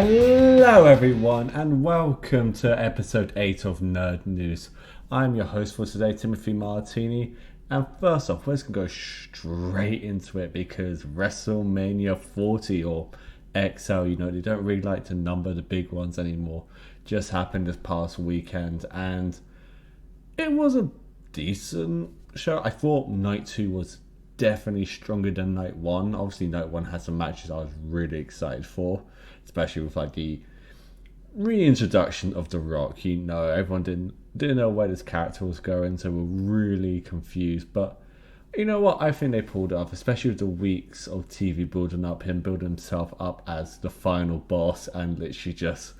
Hello everyone and welcome to episode 8 of Nerd News. I'm your host for today, Timothy Martini, and first off, let's go straight into it because Wrestlemania 40 or XL, they don't really like to number the big ones anymore, just happened this past weekend and it was a decent show. I thought night 2 was definitely stronger than night 1. Obviously night 1 had some matches I was really excited for, especially with like the reintroduction of The Rock. Everyone didn't know where this character was going, so we're really confused. But you know what? I think they pulled it off, especially with the weeks of TV building up, him building himself up as the final boss and literally just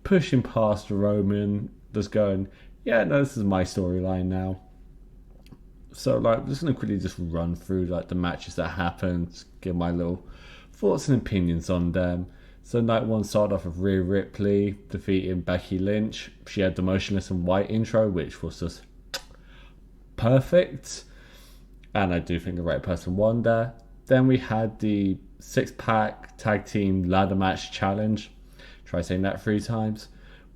pushing past Roman, just going, yeah, no, this is my storyline now. So I'm just gonna quickly just run through the matches that happened, give my little thoughts and opinions on them. So night 1 started off with Rhea Ripley defeating Becky Lynch. She had the Motionless in White intro, which was just perfect. And I do think the right person won there. Then we had the 6-pack tag team ladder match challenge. Try saying that 3 times.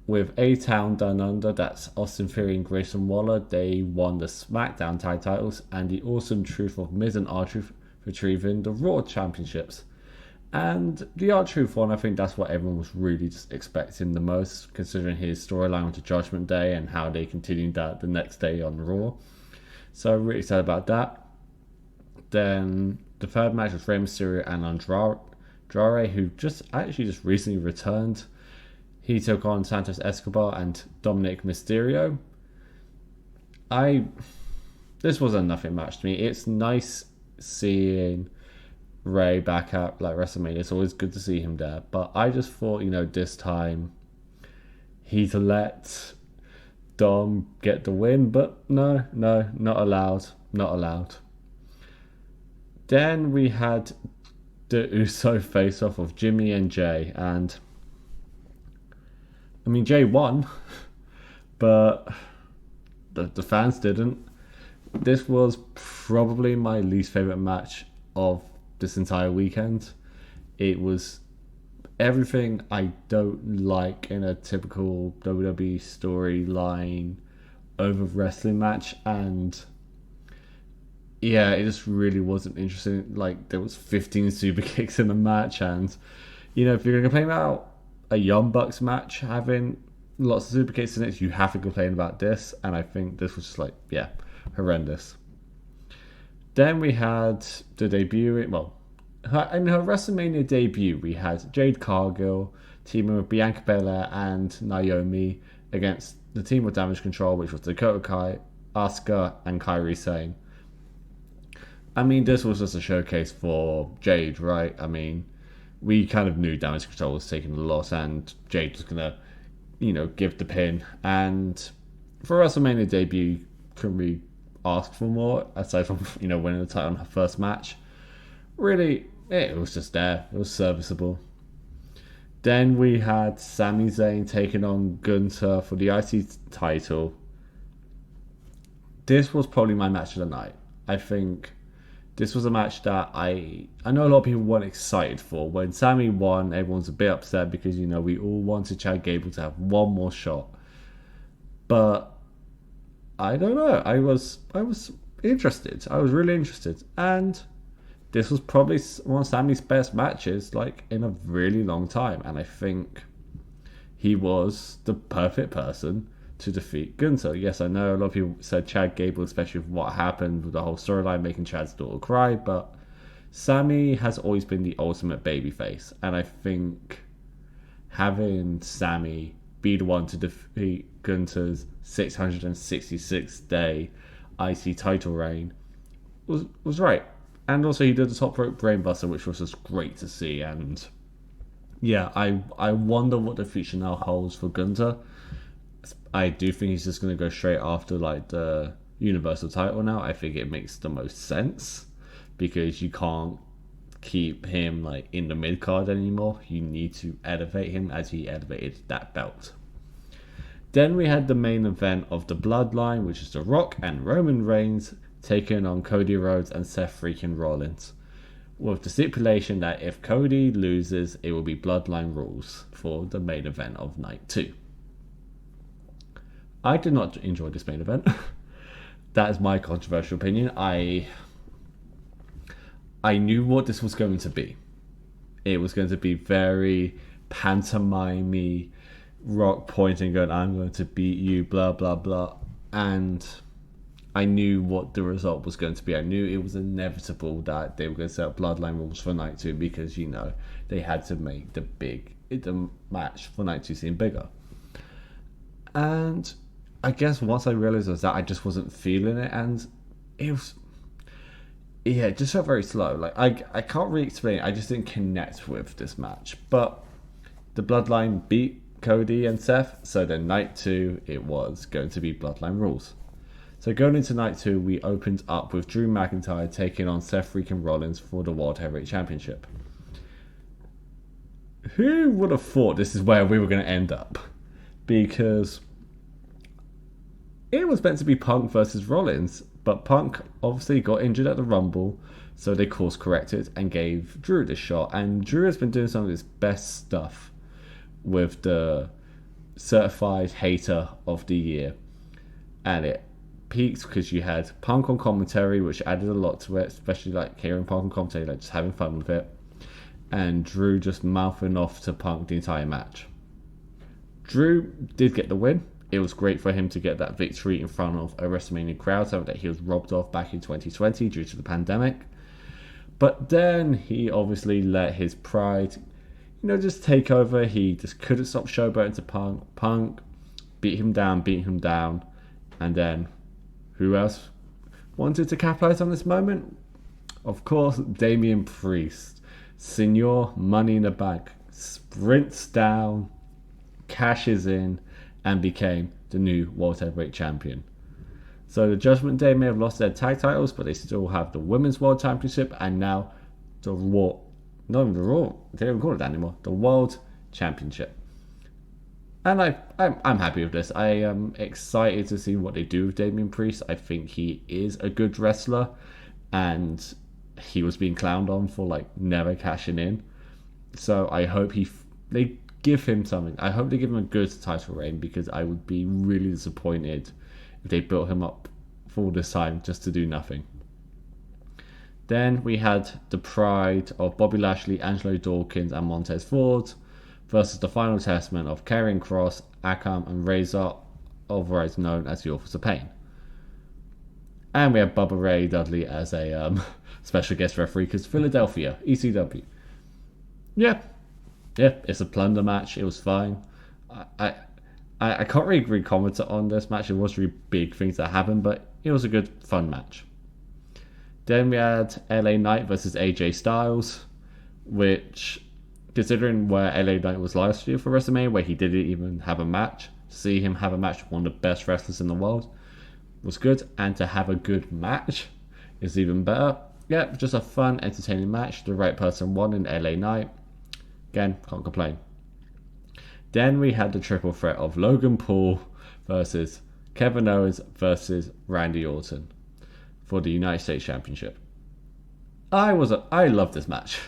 With A-Town Down Under, that's Austin Theory and Grayson Waller. They won the SmackDown tag titles. And the Awesome Truth of Miz and R-Truth retrieving the Raw championships. And the R-Truth one, I think that's what everyone was really just expecting the most, considering his storyline with the Judgment Day and how they continued that the next day on Raw. So really excited about that. Then the third match was Rey Mysterio and Andrade, who just recently returned. He took on Santos Escobar and Dominic Mysterio. This was a nothing match to me. It's nice seeing Ray back at WrestleMania. It's always good to see him there. But I just thought, this time he'd let Dom get the win. But no, not allowed. Not allowed. Then we had the Uso face-off of Jimmy and Jay. And Jay won. But the fans didn't. This was probably my least favourite match of this entire weekend. It was everything I don't like in a typical WWE storyline over wrestling match, and yeah, it just really wasn't interesting. There was 15 super kicks in the match, and if you're going to complain about a Young Bucks match having lots of super kicks in it, you have to complain about this, and I think this was just horrendous. Then we had the debut, in her WrestleMania debut, we had Jade Cargill teaming with Bianca Belair and Naomi against the team with Damage Control, which was Dakota Kai, Asuka, and Kairi Sane. This was just a showcase for Jade, right? We kind of knew Damage Control was taking the loss and Jade was going to, give the pin. And for WrestleMania debut, couldn't we ask for more aside from winning the title in her first match? Really, it was just there. It was serviceable. Then we had Sami Zayn taking on Gunther for the IC title. This was probably my match of the night. I think this was a match that I know a lot of people weren't excited for. When Sami won, everyone's a bit upset because we all wanted Chad Gable to have one more shot. But I don't know. I was interested. I was really interested. And this was probably one of Sami's best matches, in a really long time. And I think he was the perfect person to defeat Gunther. Yes, I know a lot of people said Chad Gable, especially with what happened with the whole storyline, making Chad's daughter cry. But Sami has always been the ultimate babyface. And I think having Sami be the one to defeat Gunther's 666-day IC title reign was right. And also he did the top rope brainbuster, which was just great to see. And yeah, I wonder what the future now holds for Gunther. I do think he's just going to go straight after the Universal title now. I think it makes the most sense because you can't keep him in the mid card anymore. You need to elevate him as he elevated that belt. Then we had the main event of the Bloodline, which is The Rock and Roman Reigns taking on Cody Rhodes and Seth freaking Rollins. with the stipulation that if Cody loses, it will be Bloodline rules for the main event of night 2. I did not enjoy this main event. That is my controversial opinion. I knew what this was going to be. It was going to be very pantomime-y, Rock pointing, going, I'm going to beat you, blah, blah, blah. And I knew what the result was going to be. I knew it was inevitable that they were going to set up Bloodline rules for night 2 because, they had to make the match for night 2 seem bigger. And I guess once I realised was that, I just wasn't feeling it, and it was... Yeah, it just felt very slow. Like, I can't really explain it. I just didn't connect with this match. But the Bloodline beat Cody and Seth, so then night 2, it was going to be Bloodline rules. So going into night 2, we opened up with Drew McIntyre taking on Seth freaking Rollins for the World Heavyweight Championship. Who would have thought this is where we were going to end up? Because it was meant to be Punk versus Rollins, but Punk obviously got injured at the Rumble, so they course corrected and gave Drew this shot. And Drew has been doing some of his best stuff with the Certified Hater of the Year. And it peaked because you had Punk on commentary, which added a lot to it, especially like hearing Punk on commentary, like just having fun with it. And Drew just mouthing off to Punk the entire match. Drew did get the win. It was great for him to get that victory in front of a WrestleMania crowd, something that he was robbed of back in 2020 due to the pandemic. But then he obviously let his pride, just take over. He just couldn't stop showboating to Punk. Punk beat him down. And then, who else wanted to capitalize on this moment? Of course, Damian Priest. Senor Money in the Bank sprints down, cashes in, and became the new World Heavyweight Champion. So the Judgment Day may have lost their tag titles, but they still have the Women's World Championship and now the Raw. Not even the Raw. They don't call it that anymore. The World Championship. And I'm happy with this. I am excited to see what they do with Damian Priest. I think he is a good wrestler, and he was being clowned on for never cashing in. So I hope they give him something. I hope they give him a good title reign, because I would be really disappointed if they built him up for all this time just to do nothing. Then we had the pride of Bobby Lashley, Angelo Dawkins, and Montez Ford versus the final testament of Karrion Kross, Akam, and Razor, otherwise known as the Authors of Pain. And we have Bubba Ray Dudley as a special guest referee because Philadelphia, ECW. Yeah, it's a plunder match. It was fine. I can't really comment on this match. It was really big things that happened, but it was a good, fun match. Then we had LA Knight versus AJ Styles, which, considering where LA Knight was last year for WrestleMania, where he didn't even have a match, see him have a match with one of the best wrestlers in the world was good, and to have a good match is even better. Yeah, just a fun, entertaining match. The right person won in LA Knight. Again, can't complain. Then we had the triple threat of Logan Paul versus Kevin Owens versus Randy Orton for the United States Championship. I love this match.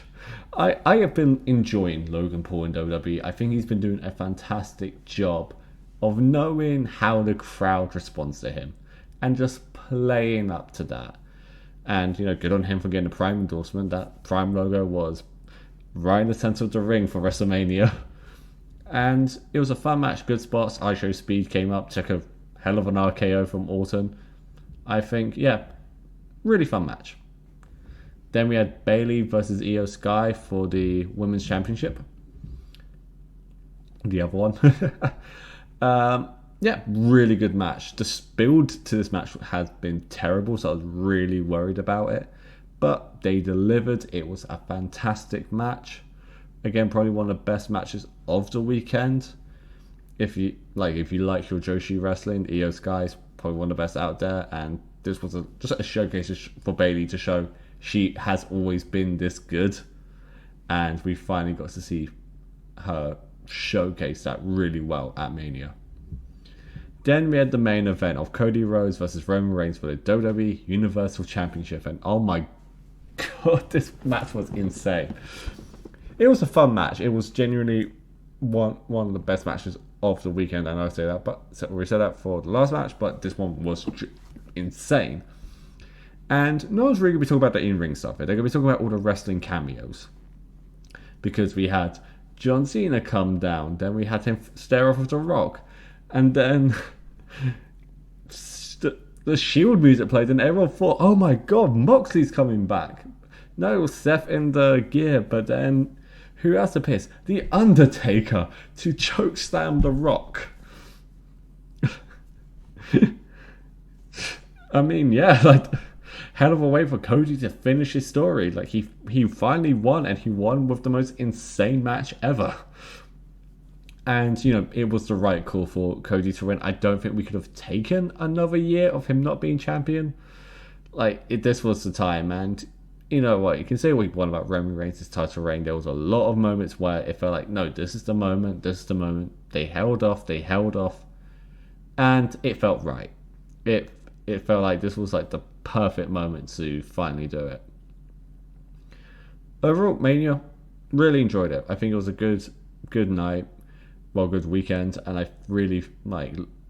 I have been enjoying Logan Paul in WWE. I think he's been doing a fantastic job of knowing how the crowd responds to him and just playing up to that. And, good on him for getting a Prime endorsement. That Prime logo was right in the center of the ring for WrestleMania. And it was a fun match, good spots. ISHO Speed came up, took a hell of an RKO from Orton. I think, really fun match. Then we had Bayley versus Io Sky for the Women's Championship. The other one. Really good match. The build to this match has been terrible, so I was really worried about it. But they delivered. It was a fantastic match. Again, probably one of the best matches of the weekend. If you like your Joshi wrestling, Io Sky is probably one of the best out there. And this was just a showcase for Bayley to show she has always been this good. And we finally got to see her showcase that really well at Mania. Then we had the main event of Cody Rhodes versus Roman Reigns for the WWE Universal Championship. And oh my God, this match was insane. It was a fun match. It was genuinely one of the best matches of the weekend, and I say that, but we said that for the last match, but this one was insane. And no one's really going to be talking about the in-ring stuff. They're going to be talking about all the wrestling cameos. Because we had John Cena come down, then we had him stare off of The Rock, and then the Shield music played, and everyone thought, oh my god, Moxley's coming back. No, it was Seth in the gear, but then who else appears? The Undertaker to chokeslam The Rock. I mean, yeah, like, hell of a way for Cody to finish his story. Like, he finally won, and he won with the most insane match ever. And, you know, it was the right call for Cody to win. I don't think we could have taken another year of him not being champion. Like, this was the time, and you know what, you can say what you want about Roman Reigns' title reign. There was a lot of moments where it felt like, no, this is the moment, They held off, and it felt right. It felt like this was like the perfect moment to finally do it. Overall, Mania, really enjoyed it. I think it was a good night, good weekend, and I really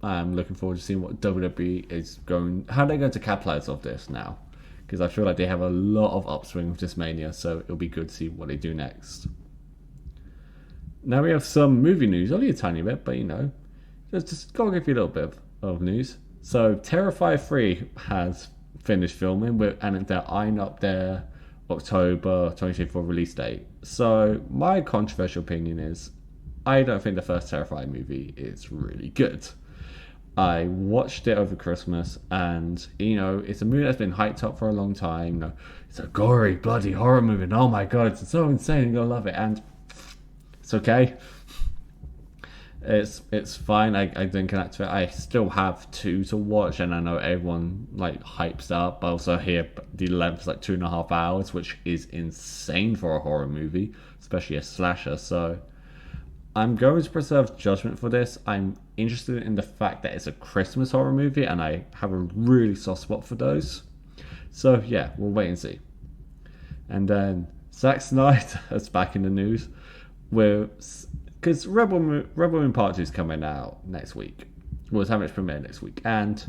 I'm looking forward to seeing what WWE is how they're going to capitalize off this now. Because I feel like they have a lot of upswing with this Mania, so it'll be good to see what they do next. Now we have some movie news, only a tiny bit, but you know, just gotta give you a little bit of news. So Terrifier 3 has finished filming, and they're eyeing up their October 2024 release date. So my controversial opinion is, I don't think the first Terrifier movie is really good. I watched it over Christmas, and you know, it's a movie that's been hyped up for a long time. You know, it's a gory, bloody horror movie, and oh my god, it's so insane, you're gonna love it. And it's okay. It's fine. I didn't connect to it. I still have 2 to watch, and I know everyone like hypes up. But I also hear the length's like 2.5 hours, which is insane for a horror movie, especially a slasher. So I'm going to preserve judgment for this. I'm interested in the fact that it's a Christmas horror movie, and I have a really soft spot for those. So yeah, we'll wait and see. And then Zack Snyder is back in the news because Rebel Moon Part 2 is coming out next week. Well, it's having its premiere next week, and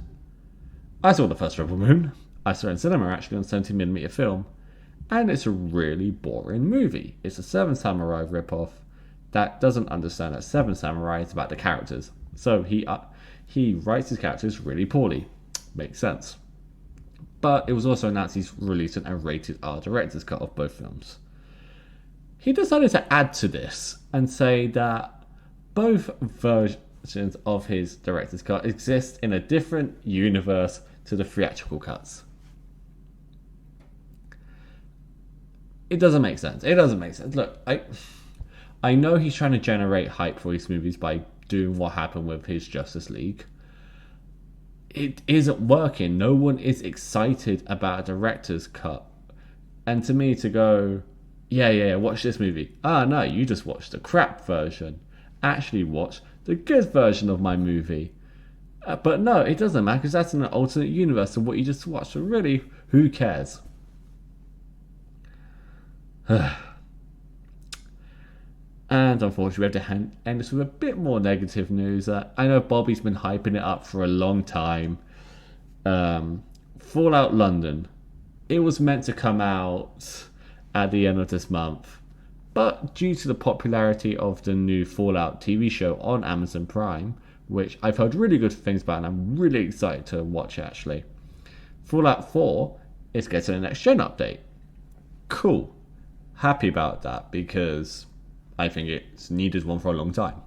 I saw the first Rebel Moon. I saw it in cinema actually on 70mm film, and it's a really boring movie. It's a Seven Samurai ripoff that doesn't understand that Seven Samurai is about the characters. So he writes his characters really poorly. Makes sense. But it was also announced he's releasing a rated R director's cut of both films. He decided to add to this and say that both versions of his director's cut exist in a different universe to the theatrical cuts. It doesn't make sense. Look, I know he's trying to generate hype for his movies by doing what happened with his Justice League. It isn't working. No one is excited about a director's cut. And to me, to go, yeah, watch this movie. No, you just watched the crap version. Actually watch the good version of my movie. But no, it doesn't matter, because that's in an alternate universe of what you just watched. So really, who cares? And unfortunately, we have to end this with a bit more negative news. I know Bobby's been hyping it up for a long time. Fallout London. It was meant to come out at the end of this month, but due to the popularity of the new Fallout TV show on Amazon Prime, which I've heard really good things about, and I'm really excited to watch actually, Fallout 4 is getting a next gen update. Cool. Happy about that, because I think it's needed one for a long time.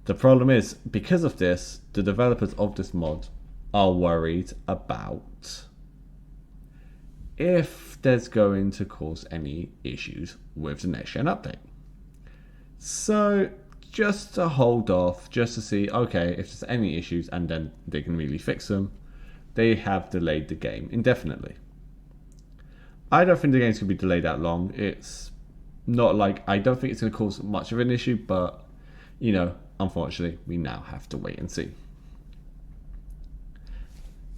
The problem is, because of this, the developers of this mod are worried about if there's going to cause any issues with the next gen update. So just to hold off, just to see, okay, if there's any issues and then they can really fix them, they have delayed the game indefinitely. I don't think the game's going to be delayed that long. It's not like, I don't think it's going to cause much of an issue, but, you know, unfortunately, we now have to wait and see.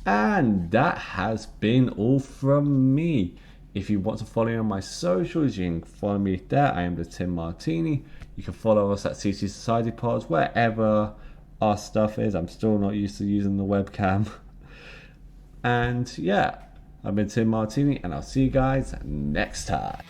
And that has been all from me. If you want to follow me on my socials, you can follow me there. I am the Tim Martini. You can follow us at CC Society Pods, wherever our stuff is. I'm still not used to using the webcam. And yeah, I've been Tim Martini, and I'll see you guys next time.